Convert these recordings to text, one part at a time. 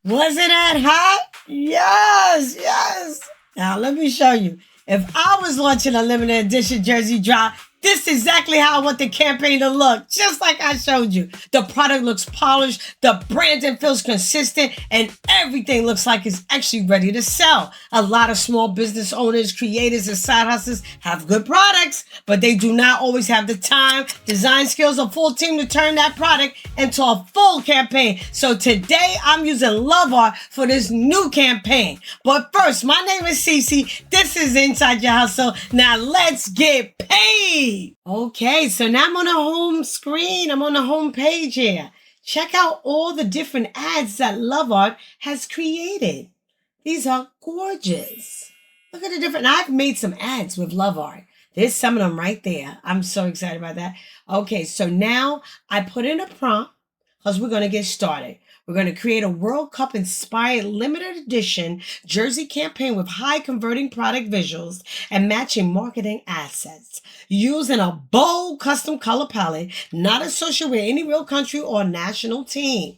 Wasn't that hot? Yes, yes. Now let me show you. If I was launching a limited edition jersey drop, this is exactly how I want the campaign to look, just like I showed you. The product looks polished, the branding feels consistent, and everything looks like it's actually ready to sell. A lot of small business owners, creators, and side hustlers have good products, but they do not always have the time, design skills, or full team to turn that product into a full campaign. So today I'm using Lovart for this new campaign. But first, my name is Cece. This is Inside Your Hustle. Now let's get paid. Okay, so now I'm on the home screen. I'm on the home page here. Check out all the different ads that Lovart has created. These are gorgeous. Look at the different. I've made some ads with Lovart. There's some of them right there. I'm so excited about that. Okay, so now I put in a prompt because we're going to get started. We're going to create a World Cup inspired limited edition jersey campaign with high converting product visuals and matching marketing assets. Using a bold custom color palette not associated with any real country or national team.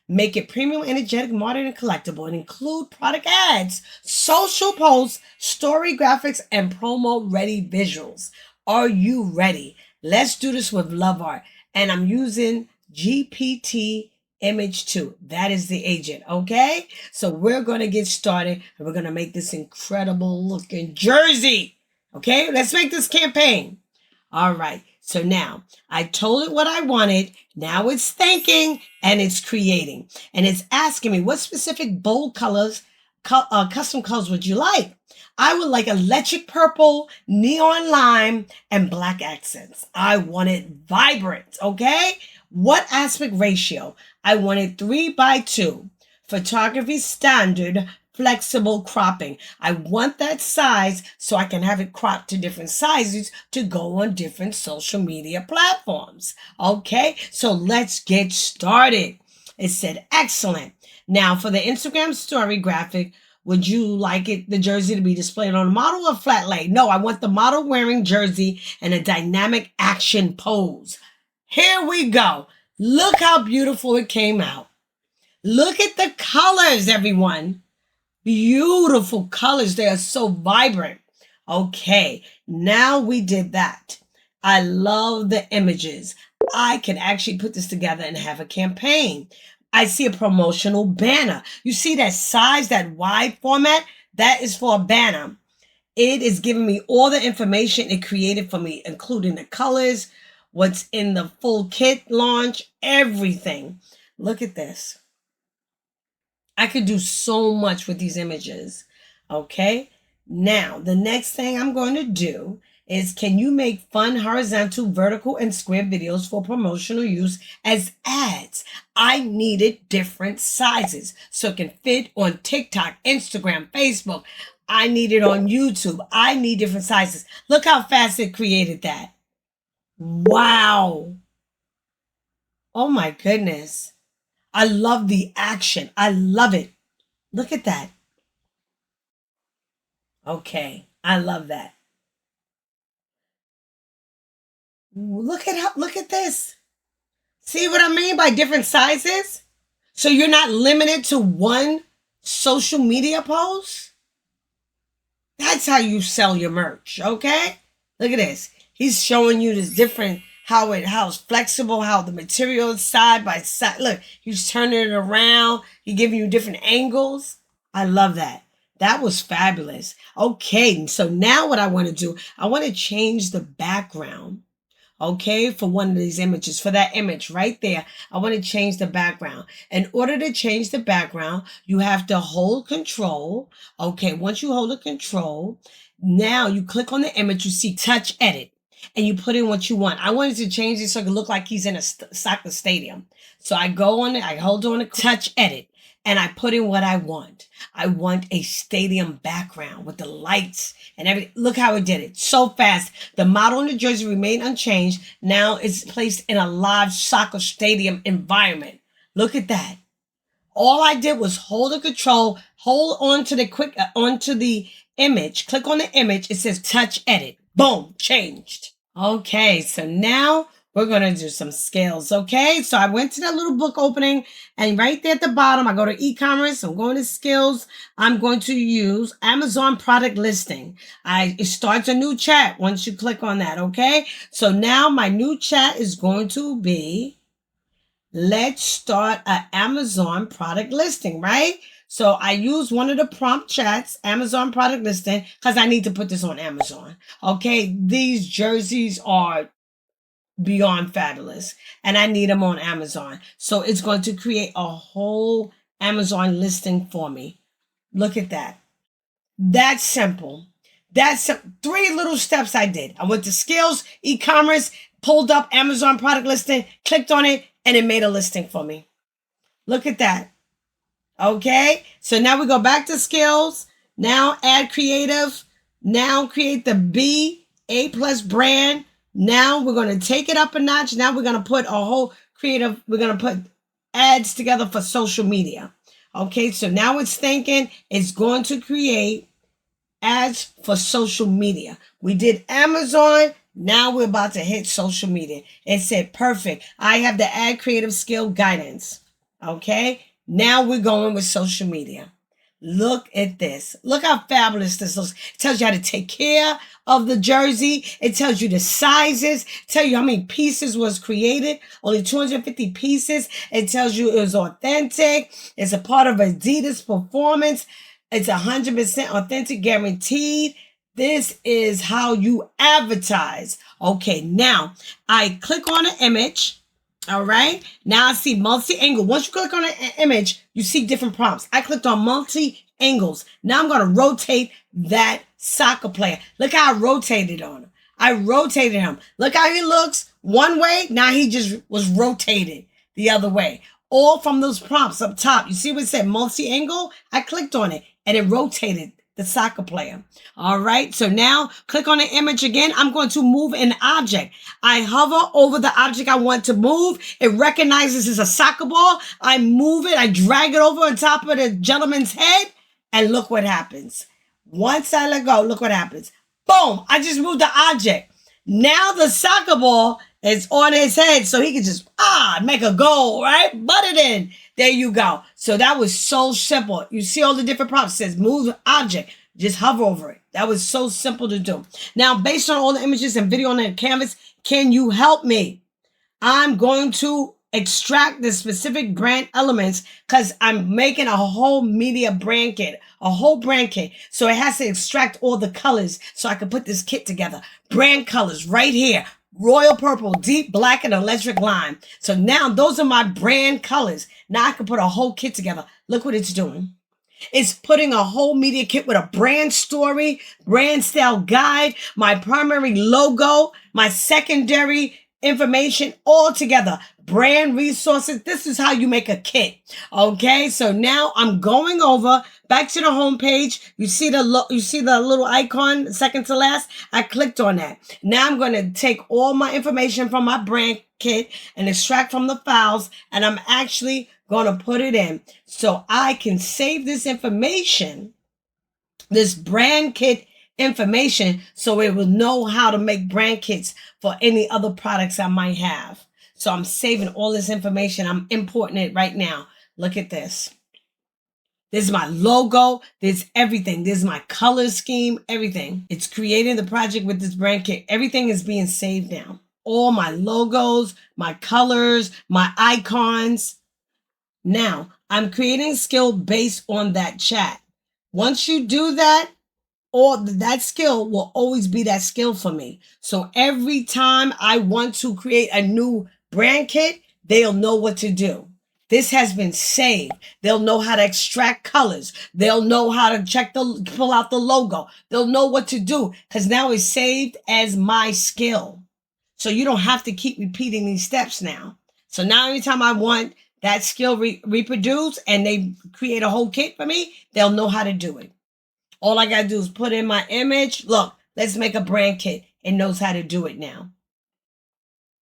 Make it premium, energetic, modern, and collectible, and include product ads, social posts, story graphics, and promo-ready visuals. Are you ready? Let's do this with Lovart. And I'm using GPT Image 2. That is the agent, okay? So we're going to get started, and we're going to make this incredible looking jersey. Okay, let's make this campaign. All right. So now I told it what I wanted. Now it's thinking and it's creating. And it's asking me what specific bold colors, custom colors would you like? I would like electric purple, neon lime, and black accents. I want it vibrant. Okay. What aspect ratio? I want it 3:2. Photography standard. Flexible cropping. I want that size so I can have it cropped to different sizes to go on different social media platforms. Okay, so let's get started. It said, excellent. Now for the Instagram story graphic, would you like the jersey to be displayed on a model or flat lay? No, I want the model wearing jersey and a dynamic action pose. Here we go. Look how beautiful it came out. Look at the colors, everyone. Beautiful colors. They are so vibrant. Okay, now we did that. I love the images. I can actually put this together and have a campaign. I see a promotional banner. You see that size, that wide format? That is for a banner. It is giving me all the information it created for me, including the colors, what's in the full kit launch, everything. Look at this. I could do so much with these images. Okay. Now, the next thing I'm going to do is, can you make fun horizontal, vertical, and square videos for promotional use as ads? I needed different sizes so it can fit on TikTok, Instagram, Facebook. I need it on YouTube. I need different sizes. Look how fast it created that. Wow. Oh my goodness. I love the action. I love it. Look at that. Okay. I love that. Look at this. See what I mean by different sizes? So you're not limited to one social media post? That's how you sell your merch, okay? Look at this. He's showing you this different how it's flexible, how the material is side by side. Look, he's turning it around. He's giving you different angles. I love that. That was fabulous. Okay, so now what I want to do, I want to change the background. Okay, for one of these images, for that image right there, I want to change the background. In order to change the background, you have to hold control. Okay, once you hold the control, now you click on the image, you see touch edit. And you put in what you want. I wanted to change it so it could look like he's in a soccer stadium. So I go on it, I hold on to touch edit, and I put in what I want. I want a stadium background with the lights and everything. Look how it did it so fast. The model in the jersey remained unchanged. Now it's placed in a live soccer stadium environment. Look at that. All I did was hold the control, hold onto the image, click on the image. It says touch edit. Boom, changed. Okay, so now we're going to do some scales, okay? So I went to that little book opening, and right there at the bottom, I go to e-commerce, I'm going to skills. I'm going to use Amazon product listing. It starts a new chat once you click on that, okay? So now my new chat is going to be, let's start an Amazon product listing, right? So I use one of the prompt chats, Amazon product listing, because I need to put this on Amazon. Okay, these jerseys are beyond fabulous, and I need them on Amazon. So it's going to create a whole Amazon listing for me. Look at that. That's simple. That's 3 little steps I did. I went to skills, e-commerce, pulled up Amazon product listing, clicked on it, and it made a listing for me. Look at that. Okay, so now we go back to skills. Now add creative. Now create the A+ brand. Now we're going to take it up a notch. Now we're going to put a whole creative. We're going to put ads together for social media. Okay, so now it's thinking it's going to create ads for social media. We did Amazon. Now we're about to hit social media. It said, perfect. I have the ad creative skill guidance. Okay, now we're going with social media. Look at this. Look how fabulous this looks. It tells you how to take care of the jersey. It tells you the sizes. Tell you how many pieces was created. Only 250 pieces. It tells you it was authentic. It's a part of Adidas performance. It's 100% authentic, guaranteed. This is how you advertise. Okay, now I click on an image. All right. Now I see multi-angle. Once you click on an image, you see different prompts. I clicked on multi-angles. Now I'm going to rotate that soccer player. Look how I rotated on him. I rotated him. Look how he looks one way. Now he just was rotated the other way. All from those prompts up top. You see what it said multi-angle? I clicked on it and it rotated the soccer player. All right. So now click on the image again. I'm going to move an object. I hover over the object I want to move. It recognizes it's a soccer ball. I move it. I drag it over on top of the gentleman's head. And look what happens. Once I let go, look what happens. Boom. I just moved the object. Now the soccer ball is on his head. So he can just, make a goal, right? Butt it in. There you go. So that was so simple. You see all the different prompts. It says move object. Just hover over it. That was so simple to do. Now, based on all the images and video on the canvas, can you help me? I'm going to extract the specific brand elements because I'm making a whole media brand kit, a whole brand kit. So it has to extract all the colors so I can put this kit together. Brand colors right here. Royal purple, deep black, and electric lime. So now those are my brand colors. Now I can put a whole kit together. Look what it's doing. It's putting a whole media kit with a brand story, brand style guide, my primary logo, my secondary information all together. Brand resources. This is how you make a kit. Okay, so now I'm going over back to the home page. You see the little icon, second to last. I clicked on that. Now I'm going to take all my information from my brand kit and extract from the files, and I'm actually going to put it in so I can save this information, this brand kit information, so it will know how to make brand kits for any other products I might have. So I'm saving all this information. I'm importing it right now. Look at this. This is my logo. There's everything. This is my color scheme, everything. It's creating the project with this brand kit. Everything is being saved now. All my logos, my colors, my icons. Now, I'm creating a skill based on that chat. Once you do that, that skill will always be that skill for me. So every time I want to create a new brand kit, they'll know what to do. This has been saved. They'll know how to extract colors. They'll know how to pull out the logo. They'll know what to do because now it's saved as my skill. So you don't have to keep repeating these steps now. So now anytime I want that skill reproduced and they create a whole kit for me, they'll know how to do it. All I got to do is put in my image. Look, let's make a brand kit. It knows how to do it now.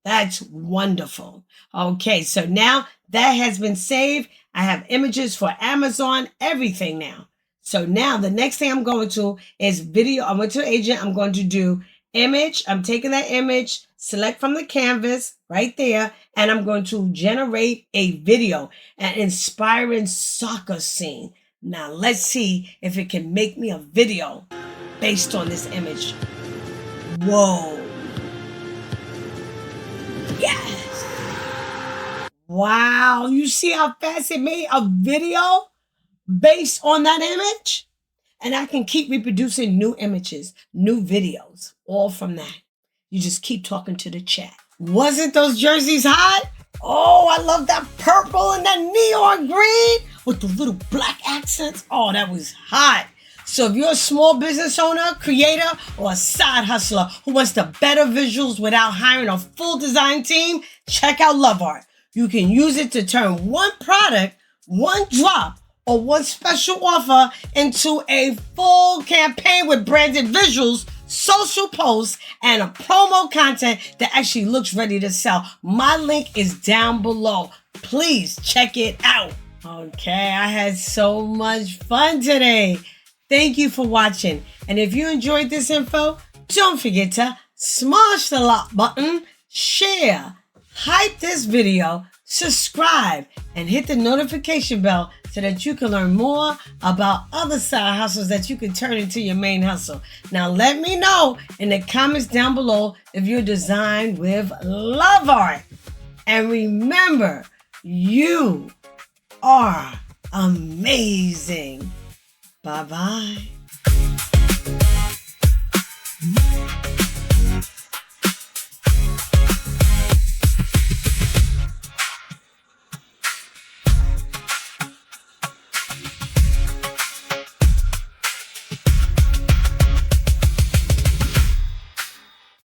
That's wonderful. Okay, so now that has been saved. I have images for Amazon, everything now. So now the next thing I'm going to is video. I went to agent. I'm going to do image. I'm taking that image, select from the canvas right there, and I'm going to generate a video, an inspiring soccer scene. Now let's see if it can make me a video based on this image. Whoa. Yes. Wow. You see how fast it made a video based on that image? And I can keep reproducing new images, new videos, all from that. You just keep talking to the chat. Wasn't those jerseys hot? Oh, I love that purple and that neon green with the little black accents. Oh, that was hot. So if you're a small business owner, creator, or a side hustler who wants to better visuals without hiring a full design team, check out Lovart. You can use it to turn one product, one drop, or one special offer into a full campaign with branded visuals, social posts, and a promo content that actually looks ready to sell. My link is down below. Please check it out. Okay, I had so much fun today. Thank you for watching. And if you enjoyed this info, don't forget to smash the like button, share, hype this video, subscribe, and hit the notification bell so that you can learn more about other side hustles that you can turn into your main hustle. Now let me know in the comments down below if you're designed with Lovart. And remember, you are amazing. Bye-bye.